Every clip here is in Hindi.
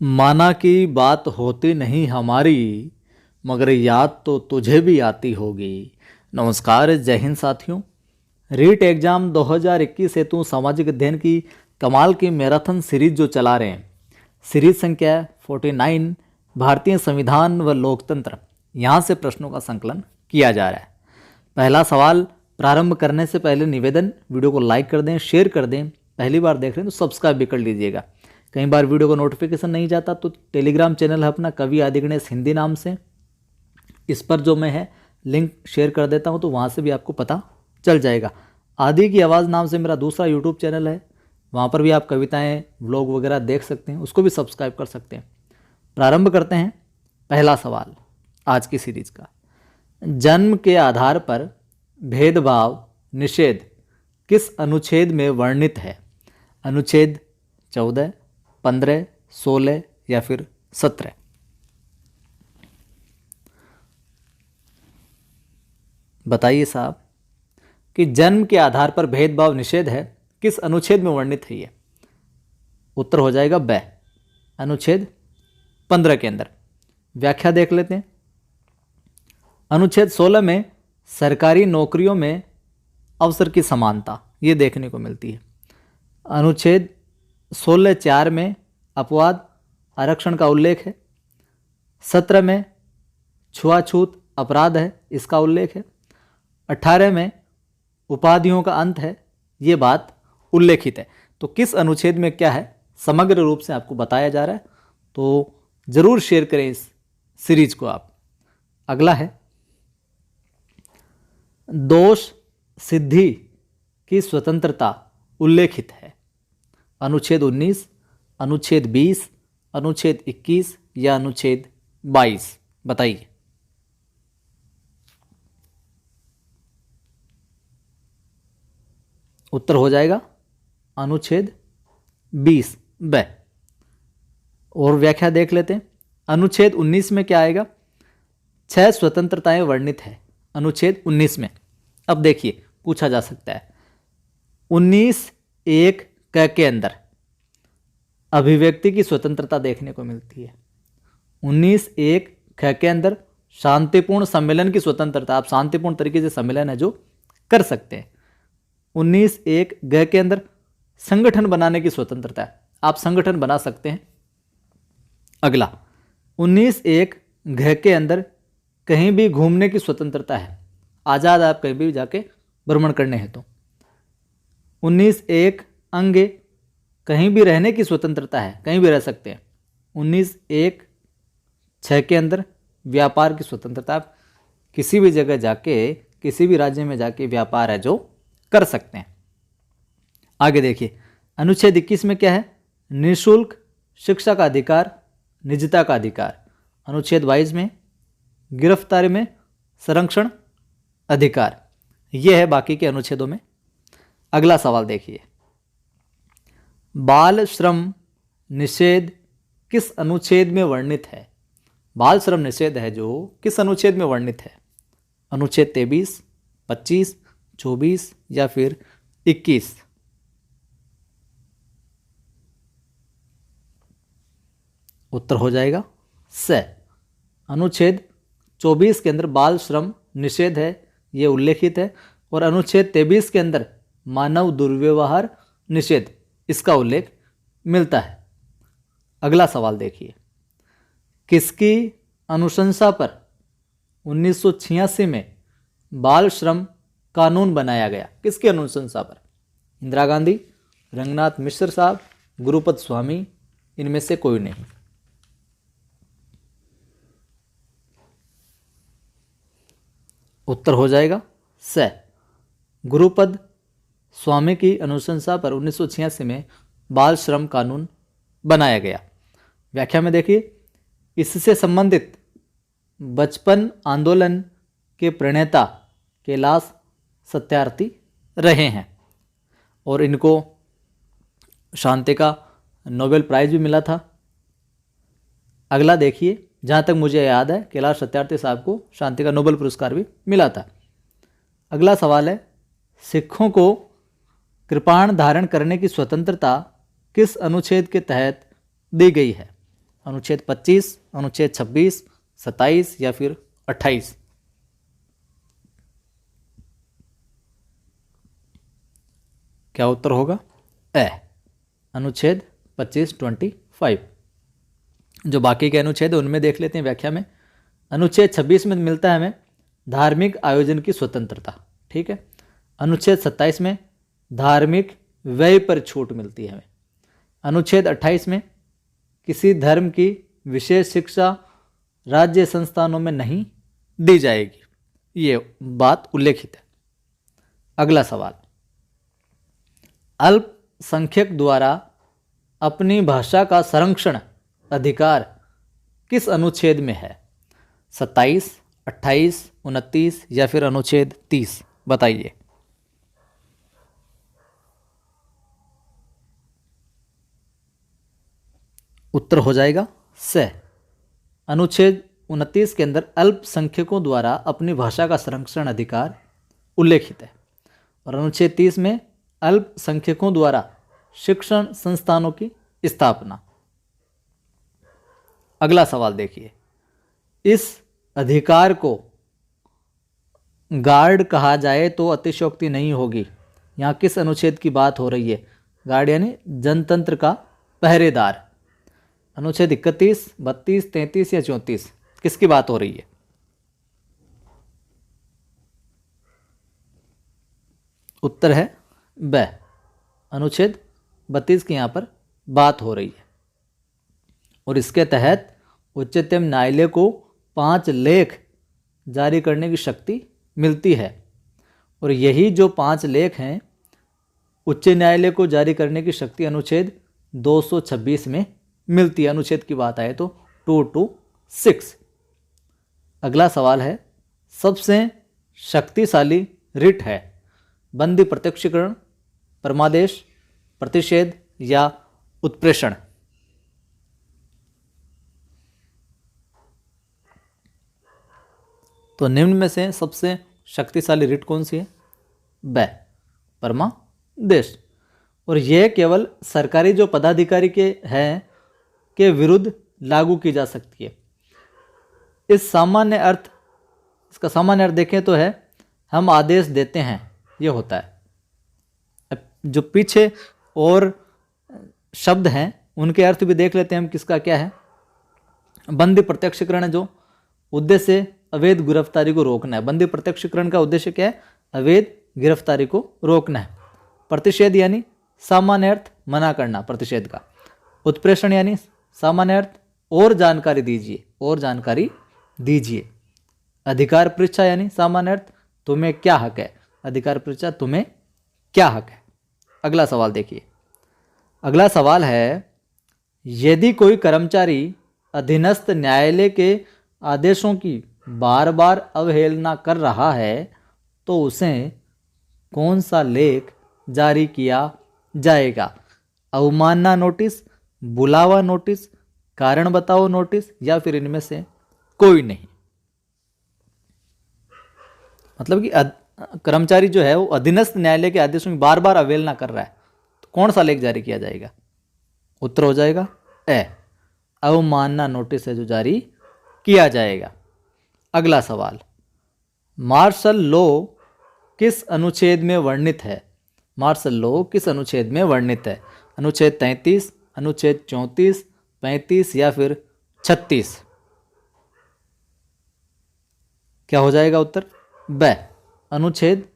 माना कि बात होती नहीं हमारी, मगर याद तो तुझे भी आती होगी। नमस्कार, जय हिंद साथियों। रीट एग्जाम 2021 हेतु सामाजिक अध्ययन की कमाल की मैराथन सीरीज जो चला रहे हैं, सीरीज संख्या 49 भारतीय संविधान व लोकतंत्र, यहाँ से प्रश्नों का संकलन किया जा रहा है। पहला सवाल प्रारंभ करने से पहले निवेदन, वीडियो को लाइक कर दें, शेयर कर दें। पहली बार देख रहे हैं तो सब्सक्राइब भी कर लीजिएगा। कई बार वीडियो को नोटिफिकेशन नहीं जाता तो टेलीग्राम चैनल है अपना कवि आदि गणेश हिंदी नाम से, इस पर जो मैं है लिंक शेयर कर देता हूं, तो वहां से भी आपको पता चल जाएगा। आदि की आवाज़ नाम से मेरा दूसरा यूट्यूब चैनल है, वहां पर भी आप कविताएं व्लॉग वगैरह देख सकते हैं, उसको भी सब्सक्राइब कर सकते हैं। प्रारंभ करते हैं। पहला सवाल आज की सीरीज का, जन्म के आधार पर भेदभाव निषेध किस अनुच्छेद में वर्णित है? अनुच्छेद 14, 15, 16 या फिर 17? बताइए साहब कि जन्म के आधार पर भेदभाव निषेध है किस अनुच्छेद में वर्णित है? ये उत्तर हो जाएगा ब, अनुच्छेद 15 के अंदर। व्याख्या देख लेते हैं। अनुच्छेद 16 में सरकारी नौकरियों में अवसर की समानता ये देखने को मिलती है। अनुच्छेद 16(4) में अपवाद आरक्षण का उल्लेख है। 17 में छुआछूत अपराध है, इसका उल्लेख है। 18 में उपाधियों का अंत है, ये बात उल्लेखित है। तो किस अनुच्छेद में क्या है समग्र रूप से आपको बताया जा रहा है, तो जरूर शेयर करें इस सीरीज को आप। अगला है, दोष सिद्धि की स्वतंत्रता उल्लेखित है। अनुच्छेद 19, अनुच्छेद 20, अनुच्छेद 21 या अनुच्छेद 22? बताइए। उत्तर हो जाएगा अनुच्छेद 20 ब। और व्याख्या देख लेते हैं। अनुच्छेद 19 में क्या आएगा? 6 स्वतंत्रताएं वर्णित है अनुच्छेद 19 में। अब देखिए, पूछा जा सकता है 19(1) क के अंदर अभिव्यक्ति की स्वतंत्रता देखने को मिलती है। 19(1) ख के अंदर शांतिपूर्ण सम्मेलन की स्वतंत्रता, आप शांतिपूर्ण तरीके से सम्मेलन है जो कर सकते हैं। 19(1) ग के अंदर संगठन बनाने की स्वतंत्रता है, आप संगठन बना सकते हैं। अगला 19(1) घ के अंदर कहीं भी घूमने की स्वतंत्रता है, आज़ाद आप कहीं भी जाके भ्रमण करने हैं। तो 19(1) अंग कहीं भी रहने की स्वतंत्रता है, कहीं भी रह सकते हैं। 19(1) 6 के अंदर व्यापार की स्वतंत्रता, आप किसी भी जगह जाके किसी भी राज्य में जाके व्यापार है जो कर सकते हैं। आगे देखिए, अनुच्छेद 21 में क्या है? निःशुल्क शिक्षा का अधिकार, निजता का अधिकार। अनुच्छेद 22 में गिरफ्तारी में संरक्षण अधिकार। यह है बाकी के अनुच्छेदों में। अगला सवाल देखिए, बाल श्रम निषेध किस अनुच्छेद में वर्णित है? बाल श्रम निषेध है जो किस अनुच्छेद में वर्णित है? अनुच्छेद 23, 25, 24 या फिर 21? उत्तर हो जाएगा स, अनुच्छेद 24 के अंदर बाल श्रम निषेध है, ये उल्लेखित है। और अनुच्छेद 23 के अंदर मानव दुर्व्यवहार निषेध, इसका उल्लेख मिलता है। अगला सवाल देखिए, किसकी अनुशंसा पर 1986 में बाल श्रम कानून बनाया गया? किसकी अनुशंसा पर? इंदिरा गांधी, रंगनाथ मिश्र साहब, गुरुपद स्वामी, इनमें से कोई नहीं। उत्तर हो जाएगा स, गुरुपद स्वामी की अनुशंसा पर 1986 में बाल श्रम कानून बनाया गया। व्याख्या में देखिए, इससे संबंधित बचपन आंदोलन के प्रणेता कैलाश सत्यार्थी रहे हैं और इनको शांति का नोबेल प्राइज भी मिला था। अगला देखिए, जहाँ तक मुझे याद है कैलाश सत्यार्थी साहब को शांति का नोबेल पुरस्कार भी मिला था। अगला सवाल है, सिखों को कृपाण धारण करने की स्वतंत्रता किस अनुच्छेद के तहत दी गई है? अनुच्छेद 25, अनुच्छेद 26, 27 या फिर 28? क्या उत्तर होगा? ए, अनुच्छेद 25, 25। जो बाकी के अनुच्छेद उनमें देख लेते हैं व्याख्या में। अनुच्छेद 26 में मिलता है हमें धार्मिक आयोजन की स्वतंत्रता, ठीक है। अनुच्छेद 27 में धार्मिक व्यय पर छूट मिलती है हमें। अनुच्छेद 28 में किसी धर्म की विशेष शिक्षा राज्य संस्थानों में नहीं दी जाएगी, ये बात उल्लेखित है। अगला सवाल, अल्पसंख्यक द्वारा अपनी भाषा का संरक्षण अधिकार किस अनुच्छेद में है? 27, 28, 29 या फिर अनुच्छेद 30? बताइए। उत्तर हो जाएगा से। अनुच्छेद 29 के अंदर अल्पसंख्यकों द्वारा अपनी भाषा का संरक्षण अधिकार उल्लेखित है, और अनुच्छेद 30 में अल्पसंख्यकों द्वारा शिक्षण संस्थानों की स्थापना। अगला सवाल देखिए, इस अधिकार को गार्ड कहा जाए तो अतिशयोक्ति नहीं होगी। यहाँ किस अनुच्छेद की बात हो रही है? गार्ड यानी जनतंत्र का पहरेदार। अनुच्छेद 31, 32, 33 या 34? किसकी बात हो रही है? उत्तर है ब, अनुच्छेद 32 की यहाँ पर बात हो रही है, और इसके तहत उच्चतम न्यायालय को 5 लेख जारी करने की शक्ति मिलती है, और यही जो 5 लेख हैं उच्च न्यायालय को जारी करने की शक्ति अनुच्छेद 226 में मिलती है। अनुच्छेद की बात आए तो 226। अगला सवाल है, सबसे शक्तिशाली रिट है बंदी प्रत्यक्षीकरण, परमादेश, प्रतिषेध या उत्प्रेषण? तो निम्न में से सबसे शक्तिशाली रिट कौन सी है? ब, परमादेश। और यह केवल सरकारी जो पदाधिकारी के हैं के विरुद्ध लागू की जा सकती है। इस सामान्य अर्थ, इसका सामान्य अर्थ देखें तो है हम आदेश देते हैं, ये होता है। अब जो पीछे और शब्द हैं उनके अर्थ भी देख लेते हैं हम, किसका क्या है। बंदी प्रत्यक्षीकरण है, जो उद्देश्य अवैध गिरफ्तारी को रोकना है। बंदी प्रत्यक्षीकरण का उद्देश्य क्या है? अवैध गिरफ्तारी को रोकना है। प्रतिषेध यानी सामान्य अर्थ मना करना प्रतिषेध का। उत्प्रेषण यानी सामान्य अर्थ और जानकारी दीजिए, और जानकारी दीजिए। अधिकार परीक्षा यानी सामान्य अर्थ तुम्हें क्या हक है, अधिकार परीक्षा तुम्हें क्या हक है। अगला सवाल देखिए, अगला सवाल है, यदि कोई कर्मचारी अधीनस्थ न्यायालय के आदेशों की बार बार अवहेलना कर रहा है तो उसे कौन सा लेख जारी किया जाएगा? अवमानना नोटिस, बुलावा नोटिस, कारण बताओ नोटिस या फिर इनमें से कोई नहीं? मतलब कि कर्मचारी जो है वो अधीनस्थ न्यायालय के आदेशों की बार बार अवहेलना कर रहा है तो कौन सा लेख जारी किया जाएगा? उत्तर हो जाएगा ए, अवमानना नोटिस है जो जारी किया जाएगा। अगला सवाल, मार्शल लॉ किस अनुच्छेद में वर्णित है? मार्शल लॉ किस अनुच्छेद में वर्णित है? अनुच्छेद 33, अनुच्छेद 34, 35 या फिर 36? क्या हो जाएगा उत्तर? ब, अनुच्छेद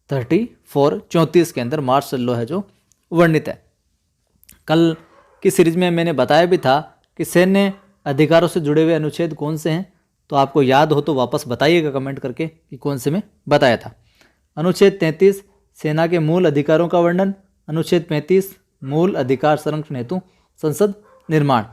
34, 34 के अंदर मार्शल लॉ है जो वर्णित है। कल की सीरीज में मैंने बताया भी था कि सैन्य अधिकारों से जुड़े हुए अनुच्छेद कौन से हैं, तो आपको याद हो तो वापस बताइएगा कमेंट करके कि कौन से में बताया था। अनुच्छेद 33 सेना के मूल अधिकारों का वर्णन, अनुच्छेद 35 मूल अधिकार संरक्षण हेतु संसद निर्माण।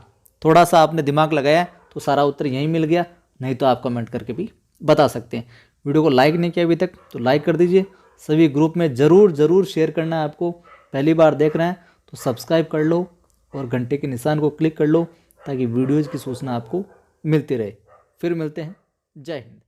थोड़ा सा आपने दिमाग लगाया तो सारा उत्तर यहीं मिल गया, नहीं तो आप कमेंट करके भी बता सकते हैं। वीडियो को लाइक नहीं किया अभी तक तो लाइक कर दीजिए, सभी ग्रुप में ज़रूर शेयर करना है। आपको पहली बार देख रहे हैं तो सब्सक्राइब कर लो और घंटे के निशान को क्लिक कर लो ताकि वीडियोज़ की सूचना आपको मिलती रहे। फिर मिलते हैं, जय हिंद।